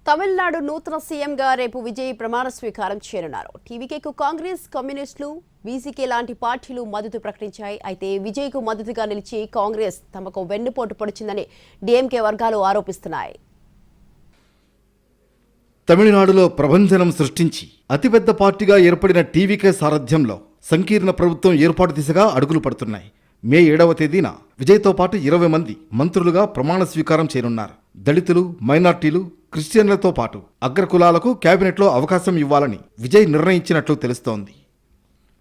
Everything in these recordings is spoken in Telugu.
తమిళనాడు నూతన సీఎంగా రేపు విజయ్ ప్రమాణ స్వీకారం చేయనున్నారు. టీవీకేకు కాంగ్రెస్, కమ్యూనిస్టులు, వీసీకే లాంటి పార్టీలు మద్దతు ప్రకటించాయి. అయితే విజయ్కు మద్దతుగా నిలిచి కాంగ్రెస్ తమకు వెన్నుపోటు పొడిచిందని డీఎంకే వర్గాలు ఆరోపిస్తున్నాయి. తమిళనాడులో ప్రభంజనం సృష్టించి అతిపెద్ద పార్టీగా ఏర్పడిన టీవీకే సారథ్యంలో సంకీర్ణ ప్రభుత్వం ఏర్పాటు దిశగా అడుగులు పడుతున్నాయి. మే 7వ తేదీన విజయ్తో పాటు 20 మంది మంత్రులుగా ప్రమాణ స్వీకారం చేయనున్నారు. దళితులు, మైనార్టీలు, క్రిస్టియన్లతో పాటు అగ్రకులాలకు కేబినెట్లో అవకాశం ఇవ్వాలని విజయ్ నిర్ణయించినట్లు తెలుస్తోంది.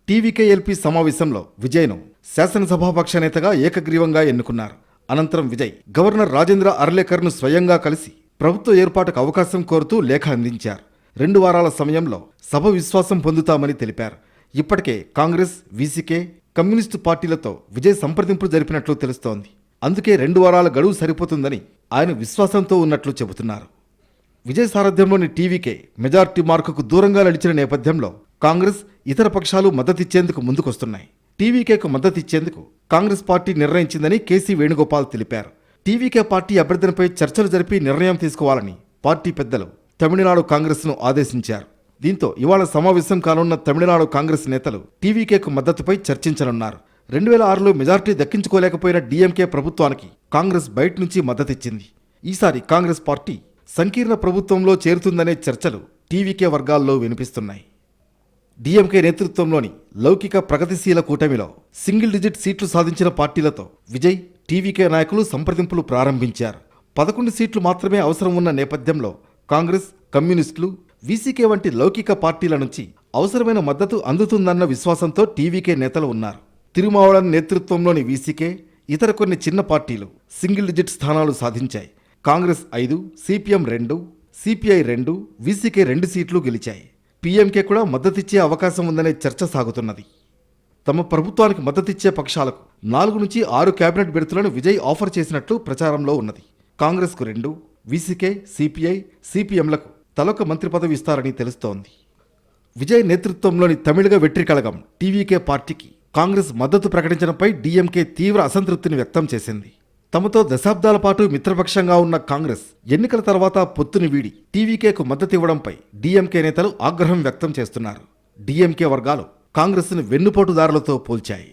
టీవీకే ఎల్పీ సమావేశంలో విజయ్ను శాసనసభాపక్ష నేతగా ఏకగ్రీవంగా ఎన్నుకున్నారు. అనంతరం విజయ్ గవర్నర్ రాజేంద్ర అర్లేకర్ను స్వయంగా కలిసి ప్రభుత్వ ఏర్పాటుకు అవకాశం కోరుతూ లేఖ అందించారు. 2 వారాల సమయంలో సభ విశ్వాసం పొందుతామని తెలిపారు. ఇప్పటికే కాంగ్రెస్, వీసీకే, కమ్యూనిస్టు పార్టీలతో విజయ్ సంప్రదింపులు జరిపినట్లు తెలుస్తోంది. అందుకే 2 వారాల గడువు సరిపోతుందని ఆయన విశ్వాసంతో ఉన్నట్లు చెబుతున్నారు. విజయ్ సారథ్యంలోని టీవీకే మెజార్టీ మార్కుకు దూరంగా నడిచిన నేపథ్యంలో కాంగ్రెస్, ఇతర పక్షాలు మద్దతిచ్చేందుకు ముందుకొస్తున్నాయి. టీవీకేకు మద్దతిచ్చేందుకు కాంగ్రెస్ పార్టీ నిర్ణయించిందని కేసీ వేణుగోపాల్ తెలిపారు. టీవీకే పార్టీ అభ్యర్థనపై చర్చలు జరిపి నిర్ణయం తీసుకోవాలని పార్టీ పెద్దలు తమిళనాడు కాంగ్రెస్ను ఆదేశించారు. దీంతో ఇవాళ సమావేశం కానున్న తమిళనాడు కాంగ్రెస్ నేతలు టీవీకేకు మద్దతుపై చర్చించనున్నారు. 2006లో మెజార్టీ దక్కించుకోలేకపోయిన డీఎంకే ప్రభుత్వానికి కాంగ్రెస్ బయట నుంచి మద్దతిచ్చింది. ఈసారి కాంగ్రెస్ పార్టీ సంకీర్ణ ప్రభుత్వంలో చేరుతుందనే చర్చలు టీవీకే వర్గాల్లో వినిపిస్తున్నాయి. డీఎంకే నేతృత్వంలోని లౌకిక ప్రగతిశీల కూటమిలో సింగిల్ డిజిట్ సీట్లు సాధించిన పార్టీలతో విజయ్, టీవీకే నాయకులు సంప్రదింపులు ప్రారంభించారు. 11 సీట్లు మాత్రమే అవసరం ఉన్న నేపథ్యంలో కాంగ్రెస్, కమ్యూనిస్టులు, వీసీకే వంటి లౌకిక పార్టీల నుంచి అవసరమైన మద్దతు అందుతుందన్న విశ్వాసంతో టీవీకే నేతలు ఉన్నారు. తిరుమావళవన్ నేతృత్వంలోని వీసీకే, ఇతర కొన్ని చిన్న పార్టీలు సింగిల్ డిజిట్ స్థానాలు సాధించాయి. కాంగ్రెస్ 5, సిపిఎం 2, సిపిఐ 2, వీసీకే 2 సీట్లు గెలిచాయి. పీఎంకే కూడా మద్దతిచ్చే అవకాశం ఉందనే చర్చ సాగుతున్నది. తమ ప్రభుత్వానికి మద్దతిచ్చే పక్షాలకు 4 నుంచి 6 కేబినెట్ బెర్తులను విజయ్ ఆఫర్ చేసినట్లు ప్రచారంలో ఉన్నది. కాంగ్రెస్కు 2, వీసీకే, సిపిఐ, సిపిఎంలకు తలొక మంత్రి పదవి ఇస్తారని తెలుస్తోంది. విజయ్ నేతృత్వంలోని తమిళగ వెట్రి కళగం టీవీకే పార్టీకి కాంగ్రెస్ మద్దతు ప్రకటించడంపై డీఎంకే తీవ్ర అసంతృప్తిని వ్యక్తం చేసింది. తమతో దశాబ్దాల పాటు మిత్రపక్షంగా ఉన్న కాంగ్రెస్ ఎన్నికల తర్వాత పొత్తుని వీడి టీవీకేకు మద్దతు ఇవ్వడంపై డీఎంకే నేతలు ఆగ్రహం వ్యక్తం చేస్తున్నారు. డీఎంకే వర్గాలు కాంగ్రెస్ను వెన్నుపోటుదారులతో పోల్చాయి.